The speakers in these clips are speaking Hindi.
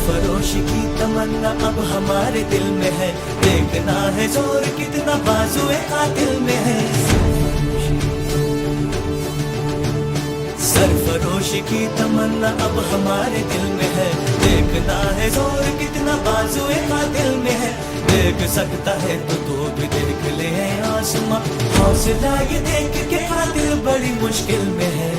सरफरोश की तमन्ना अब हमारे दिल में है, देखना है जोर कितना बाजुए कातिल में है। सरफरोश की तमन्ना अब हमारे दिल में है, देखना है जोर कितना बाजुए कातिल में है। देख सकता है तो भी देख ले आसमां, हौसला ये देख के कातिल बड़ी मुश्किल में है।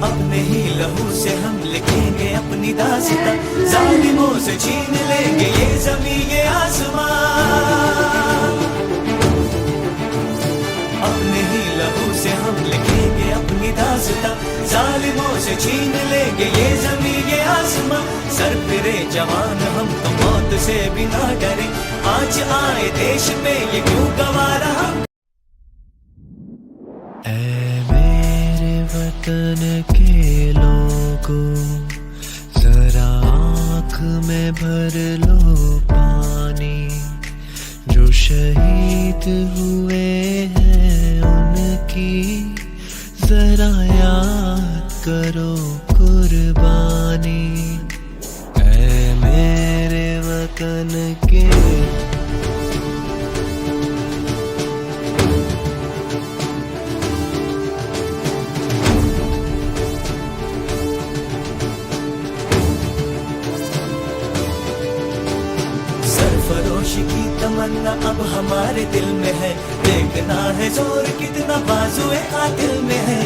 अपने ही लहू से हम लिखेंगे अपनी दास्तां, जालिमों से छीन लेंगे ये ज़मीं ये आसमां। अपने ही लहू से हम लिखेंगे अपनी दास्तां, जालिमों से छीन लेंगे ये ज़मीं ये आसमां। सर फिरे जवान हम तो मौत से भी ना डरे, आज आए देश में ये क्यों गंवारा हम। वतन के लोगों जरा आँख में भर लो पानी, जो शहीद हुए हैं उनकी जरा याद करो कुर्बानी। ऐ मेरे वतन के सरफरोश की तमन्ना अब हमारे दिल में है, देखना है जोर कितना बाजुए कातिल में है।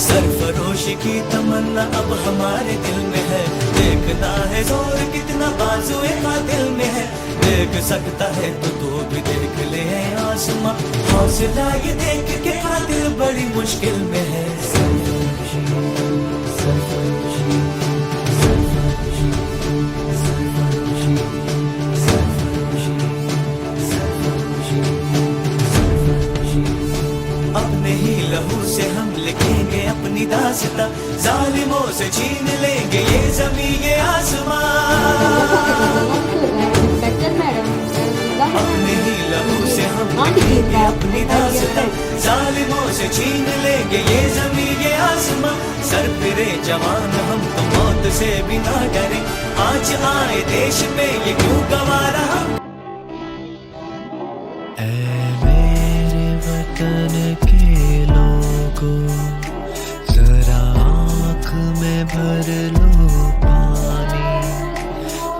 सरफरोश की तमन्ना अब हमारे दिल में है, देखना है जोर कितना बाजुए कातिल में है। देख सकता है तो भी देख ले आसमां, हौसला ये देख के कातिल बड़ी मुश्किल में है। अपने ही लहू से हम लिखेंगे अपनी दास्तां, जालिमों से छीन लेंगे ये ज़मीं ये आसमां। अपने ही लहू से हम लिखेंगे अपनी दास्तां, जालिमों से छीन लेंगे ये ज़मीं ये आसमां। सर फिरे जवान हम तो मौत से भी ना डरे, आज आए देश में ये क्यों गंवारा हम। वतन के लोगों जरा आँख में भर लो पानी,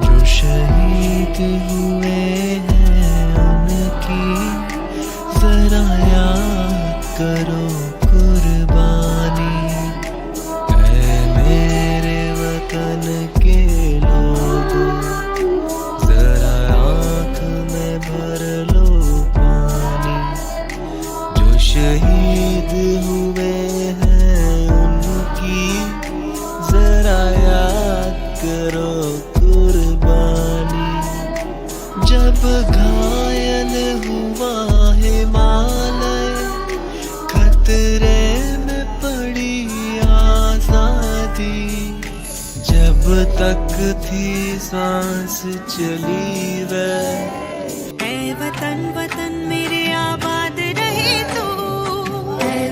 जो शहीद हुए हैं उनकी जरा याद करो कुर्बानी। ऐ मेरे वतन के लोगों जरा आँख में भर लो पानी, शहीद हुए हैं उनकी जरा याद करो कुर्बानी। जब घायल हुआ हिमालय, खतरे में पड़ी आजादी, जब तक थी सांस चली वह। ऐ वतन वतन मेरे आबाद रहे तू,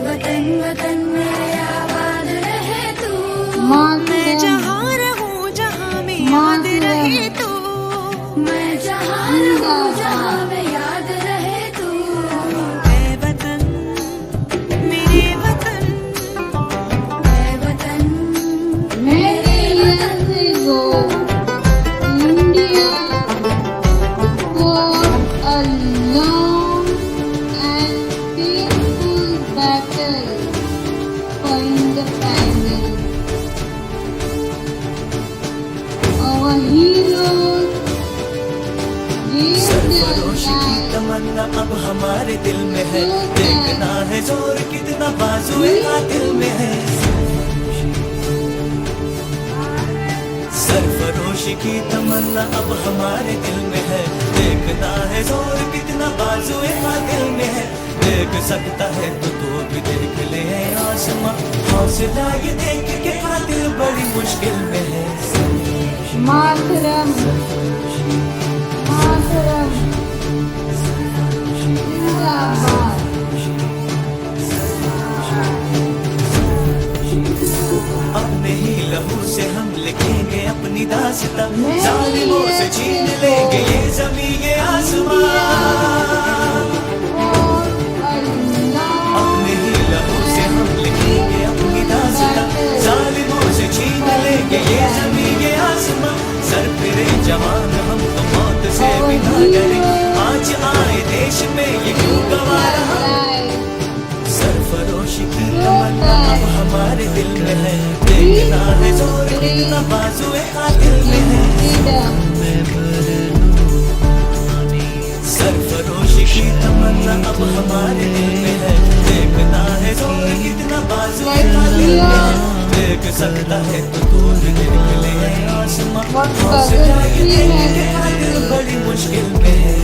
वतन वतन मेरे आबाद रहे तू। मैं जहाँ रहूँ जहाँ में याद रहे तू, मैं जहाँ रहूँ जहाँ में याद रहे तू। ऐ वतन मेरे वतन, ऐ वतन मेरे वतन go India fought a long and painful battle for independence. Our heroes gave their Sarfarosh की lives तमन्ना अब हमारे दिल में है, देखना है जोर कितना बाजुए कातिल में है। सरफरोश की तमन्ना अब हमारे दिल में है, देखना है जोर कितना बाजुए कातिल में है। देख सकता है तो भी देख ले आसमां, हौसला ये देख के कातिल बड़ी मुश्किल में है। मातरम मातरम जिंदाबाद अपने ही लहू से हम लिखेंगे अपनी दास्तां, जालिमों से छीन लेंगे ये ज़मीं ये आसमां। अपने ही लहू से हम लिखेंगे अपनी दास्तां, जालिमों से छीन लेंगे ये ज़मीं ये आसमां। सर फिरे जवान हम तो मौत से भी ना डरे, आज आए देश में ये क्यों गवारा। सरफरोशी की तमन्ना अब हमारे दिल में है, देखना है जोर कितना बाजुए कातिल में है। सरफरोशी की तमन्ना अब हमारे दिल में है, देखना है जोर कितना बाजुए कातिल में है। देख सकता है तो दूर निकले आसमां, हौसला ये देखे कातिल बड़ी मुश्किल में है।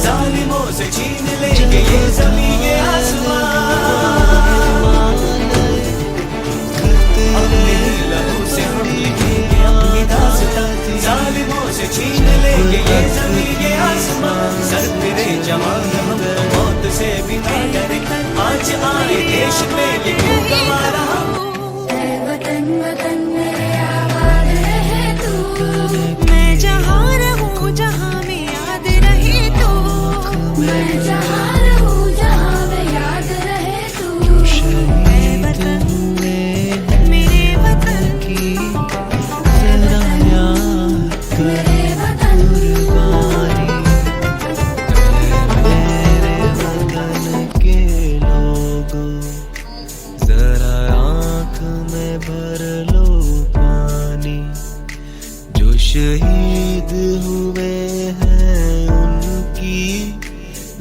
जालिमों से छीन लेंगे ये ज़मीं ये आसमां। अपने ही लहू से हम लिखेंगे अपनी दास्तां, जालिमों से छीन लेंगे ये ज़मीं ये आसमां। सर फिरे जवान हम तो मौत से भी ना डरे, आज आए देश में ये क्यों गवारा। वतन वतन मेरे आबाद रहे तू, मैं जहाँ रहूँ जहाँ में याद रहे तू, मैं जहाँ रहूँ जहाँ में याद रहे तू। ऐ वतन मेरे वतन की जरा याद मेरे वतन कुर्बानी। मेरे वतन के लोगों जरा आँख में भर लो पानी, जो शहीद हुए हैं उनकी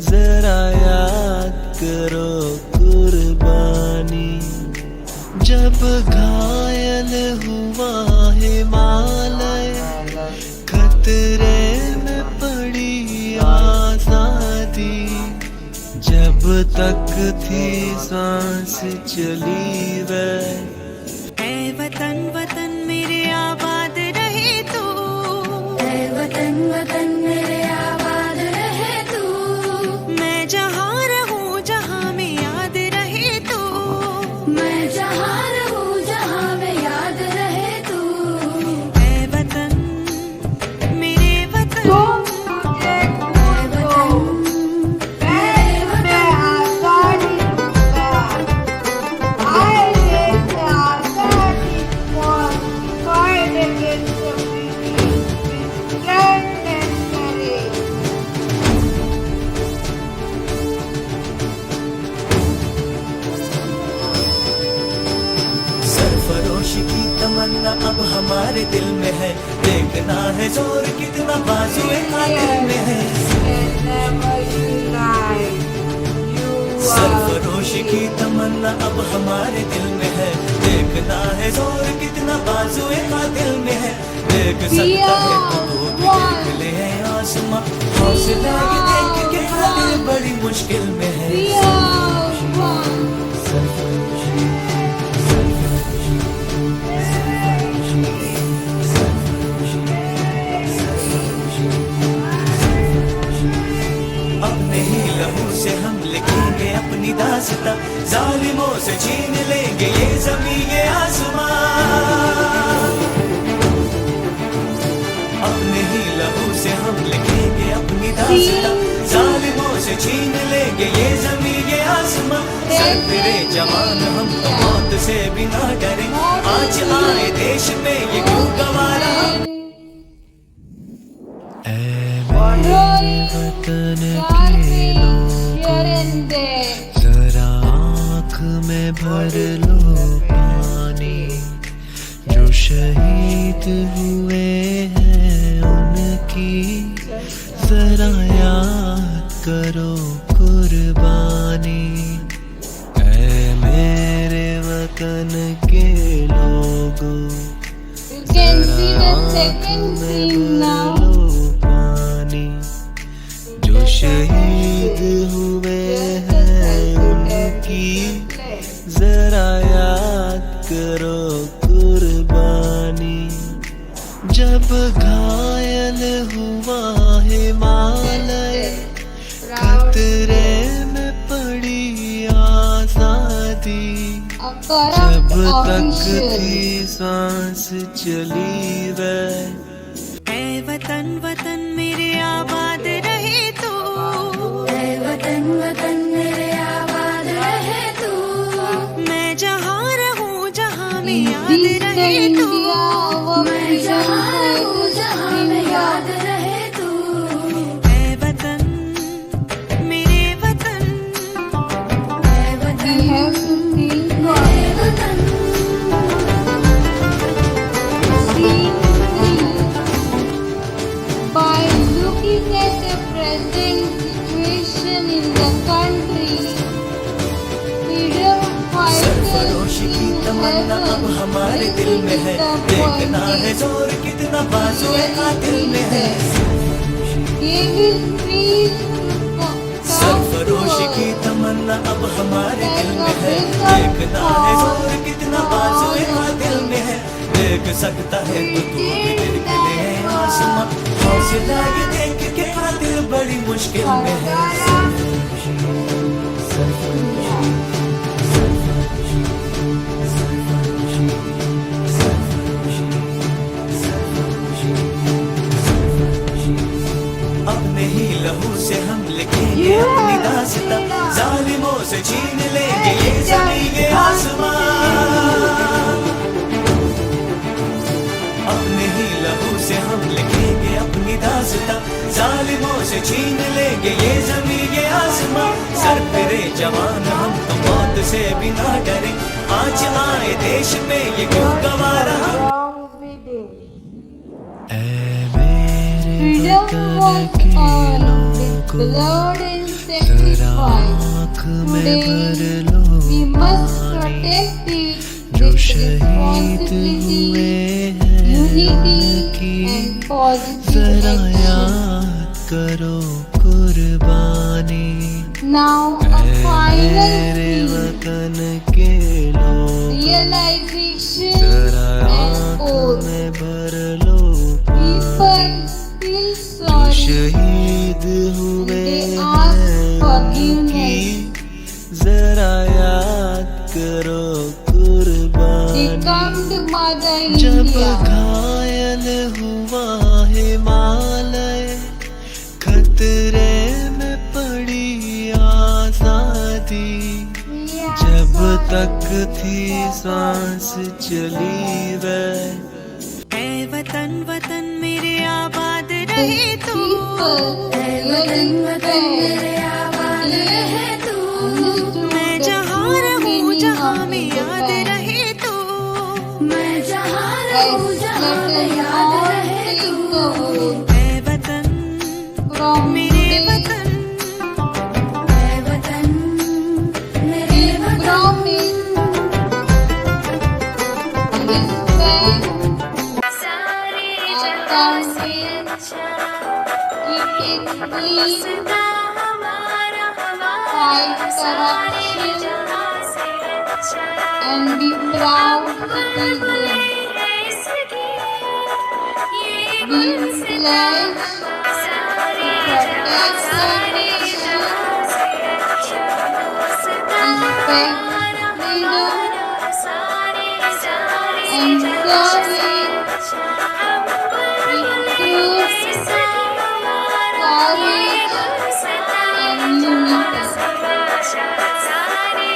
जरा याद करो कुर्बानी। जब घायल हुआ हिमालय, खतरे में पड़ी आजादी, जब तक थी सांस चली वह। ऐ वतन वतन मेरे आबाद रहे तू, ऐ वतन वतन मेरे आबाद रहे तू, मैं जहाँ रहूँ जहाँ में याद रहे तू, मैं जहाँ रहूँ जहाँ में याद रहे तू। ऐ वतन मेरे वतन, तुम मुझे आज़ादी दूंगा। I will आज़ादी for fight against the British with strength and courage. सरफरोशी की तमन्ना अब हमारे दिल में है, देखना है जोर कितना बाजुए कातिल में है। सरफरोशी की तमन्ना अब हमारे दिल में है, देखना है जोर कितना बाजुए कातिल में है। देख सकता है तो वो भी देख ले है आसमां, हौसला ये देख के कातिल बड़ी मुश्किल में है। We are one. अपने ही लहू से हम लिखेंगे अपनी दास्तां, जालिमों से छीन लेंगे ये ज़मीं ये आसमां। अपने ही लहू से हम लिखेंगे अपनी दास्तां, जालिमों से छीन लेंगे ये ज़मीं ये आसमां। सर फिरे जवान हम तो मौत से भी ना डरे, आज आए देश में ये क्यों गवारा। ऐ मेरे वतन के लोगों जरा आँख में भर लो पानी, जो शहीद हुए हैं उनकी जरा याद करो कुर्बानी। ऐ मेरे वतन के लोगों You can see second में scene भर now. लो पानी, जो शहीद हुए हैं उनकी जरा याद करो कुर्बानी। जब घायल हुआ हिमालय, खतरे में पड़ी आजादी, A जब corrupt तक official. थी सांस चली वह। ऐ वतन वतन मेरे आबाद रहे तू, ऐ वतन वतन मेरे आबाद रहे तू, मैं जहाँ रहूँ जहाँ में याद This the रहे India तू, our मैं जहाँ रहूँ जहाँ में याद India. रहे तू। ऐ वतन मेरे वतन, ऐ We वतन have to think मेरे वतन। Scene 3. By looking at the present situation in the country, freedom सरफरोशी की fighters in तमन्ना अब heaven हमारे दिल में है, देखना है जोर कितना बाजुए कातिल में है। Gave his peace to सरफरोशी की तमन्ना अब हमारे दिल में है, देखना है जोर कितना बाजुए कातिल में है। देख सकता है तो तू भी निकले आसमां, हौसला ये देख के कातिल बड़ी मुश्किल में है। अपने ही लहू से हम लिखेंगे अपनी दास्तां, जालिमों से छीन लेंगे ये जमीन ये आसमां। अपने ही लहू से हम लिखेंगे अपनी दास्तां, जालिमों से छीन लेंगे ये जमीन ये आसमां। सर फिरे जवान हम तो मौत से भी ना डरे, आज आए देश में ये क्यों गंवारा हम। ऐ मेरे Freedom वतन was के earned with लोगों, blood and जरा sacrifice. आँख में भर Today लो we must पानी, protect it जो with शहीद responsibility, हुए हैं unity उनकी and positive जरा action. याद करो कुर्बानी। Now a ऐ final मेरे scene. वतन के लोगों, Realization जरा and आँख oath. में भर लो People feel जो sorry. शहीद हुए They ask हैं forgiveness. उनकी जरा याद करो They कुर्बानी। come to Mother जब India. घायल हुआ हिमालय, खतरे में पड़ी आजादी, जब तक थी सांस चली वह। ऐ वतन वतन मेरे आबाद रहे तू, People ऐ वतन वतन मेरे आबाद रहे तू, मैं जहाँ रहूँ जहाँ में याद रहे तू, मैं जहाँ रहूँ जहाँ में याद रहे तू। ऐ वतन from मेरे today वतन, ऐ वतन मेरे we वतन। promise respect our country, keep it clean, fight corruption, and be proud citizens. We pledge to protect our nation, respect freedom, and serve it with truth, courage, and unity. Let us all thank and say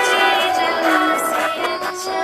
सारे जहां से अच्छा।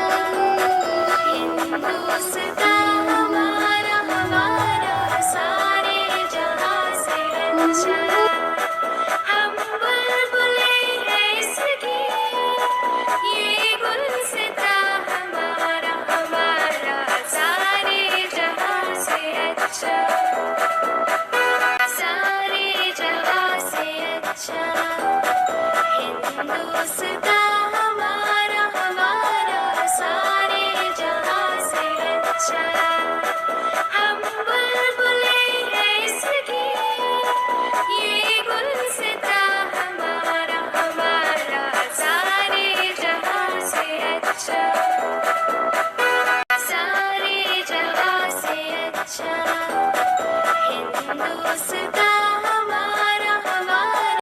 दुआ